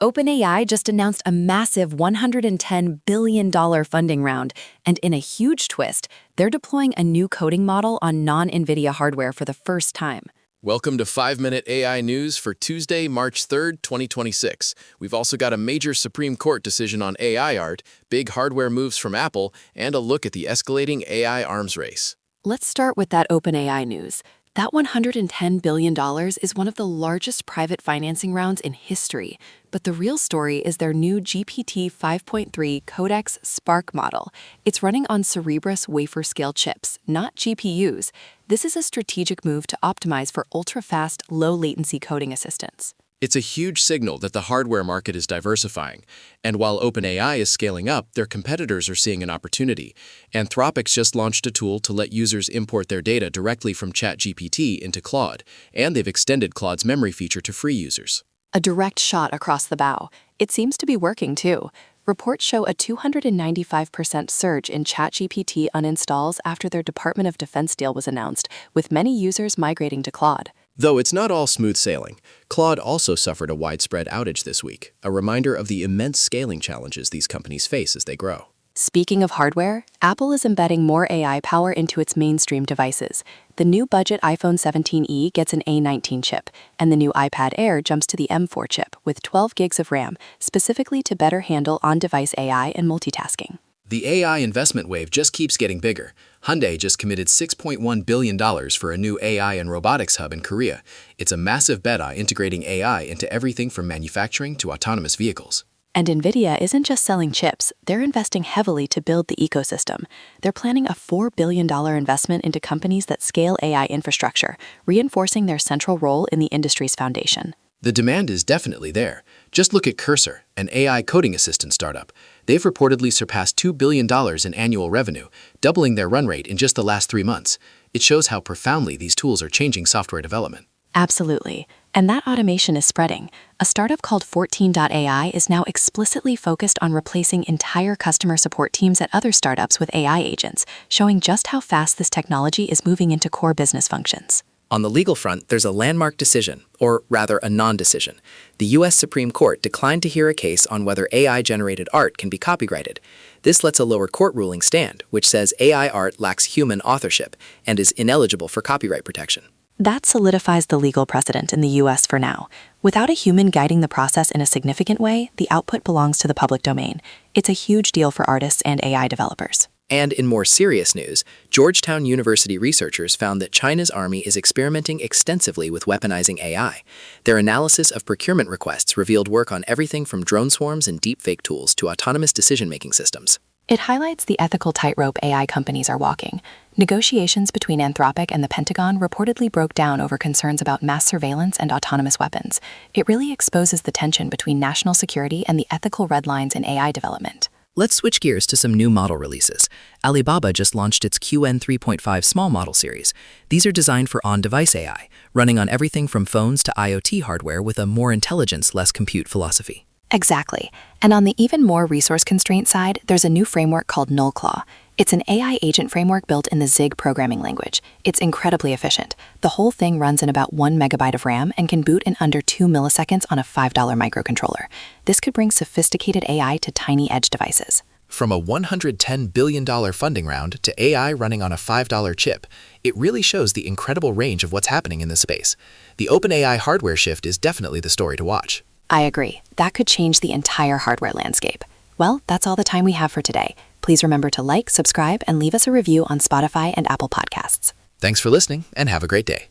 OpenAI just announced a massive $110 billion funding round, and in a huge twist, they're deploying a new coding model on non-Nvidia hardware for the first time. Welcome to 5-Minute AI News for Tuesday, March 3rd, 2026. We've also got a major Supreme Court decision on AI art, big hardware moves from Apple, and a look at the escalating AI arms race. Let's start with that OpenAI news. That $110 billion is one of the largest private financing rounds in history, but the real story is their new GPT 5.3 Codex Spark model. It's running on Cerebrus wafer-scale chips, not GPUs. This is a strategic move to optimize for ultra-fast, low-latency coding assistance. It's a huge signal that the hardware market is diversifying, and while OpenAI is scaling up, their competitors are seeing an opportunity. Anthropic's just launched a tool to let users import their data directly from ChatGPT into Claude, and they've extended Claude's memory feature to free users. A direct shot across the bow. It seems to be working too. Reports show a 295% surge in ChatGPT uninstalls after their Department of Defense deal was announced, with many users migrating to Claude. Though it's not all smooth sailing, Claude also suffered a widespread outage this week, a reminder of the immense scaling challenges these companies face as they grow. Speaking of hardware, Apple is embedding more AI power into its mainstream devices. The new budget iPhone 17e gets an A19 chip, and the new iPad Air jumps to the M4 chip with 12 gigs of RAM, specifically to better handle on-device AI and multitasking. The AI investment wave just keeps getting bigger. Hyundai just committed $6.1 billion for a new AI and robotics hub in Korea. It's a massive bet on integrating AI into everything from manufacturing to autonomous vehicles. And Nvidia isn't just selling chips, they're investing heavily to build the ecosystem. They're planning a $4 billion investment into companies that scale AI infrastructure, reinforcing their central role in the industry's foundation. The demand is definitely there. Just look at Cursor, an AI coding assistant startup. They've reportedly surpassed $2 billion in annual revenue, doubling their run rate in just the last 3 months. It shows how profoundly these tools are changing software development. Absolutely. And that automation is spreading. A startup called 14.ai is now explicitly focused on replacing entire customer support teams at other startups with AI agents, showing just how fast this technology is moving into core business functions. On the legal front, there's a landmark decision, or rather a non-decision. The U.S. Supreme Court declined to hear a case on whether AI-generated art can be copyrighted. This lets a lower court ruling stand, which says AI art lacks human authorship and is ineligible for copyright protection. That solidifies the legal precedent in the U.S. for now. Without a human guiding the process in a significant way, the output belongs to the public domain. It's a huge deal for artists and AI developers. And in more serious news, Georgetown University researchers found that China's army is experimenting extensively with weaponizing AI. Their analysis of procurement requests revealed work on everything from drone swarms and deepfake tools to autonomous decision-making systems. It highlights the ethical tightrope AI companies are walking. Negotiations between Anthropic and the Pentagon reportedly broke down over concerns about mass surveillance and autonomous weapons. It really exposes the tension between national security and the ethical red lines in AI development. Let's switch gears to some new model releases. Alibaba just launched its QN 3.5 small model series. These are designed for on-device AI, running on everything from phones to IoT hardware with a more intelligence, less compute philosophy. Exactly. And on the even more resource constraint side, there's a new framework called Nullclaw. It's an AI agent framework built in the Zig programming language. It's incredibly efficient. The whole thing runs in about 1 megabyte of RAM and can boot in under 2 milliseconds on a $5 microcontroller. This could bring sophisticated AI to tiny edge devices. From a $110 billion funding round to AI running on a $5 chip, it really shows the incredible range of what's happening in this space. The OpenAI hardware shift is definitely the story to watch. I agree. That could change the entire hardware landscape. Well, that's all the time we have for today. Please remember to like, subscribe, and leave us a review on Spotify and Apple Podcasts. Thanks for listening, and have a great day.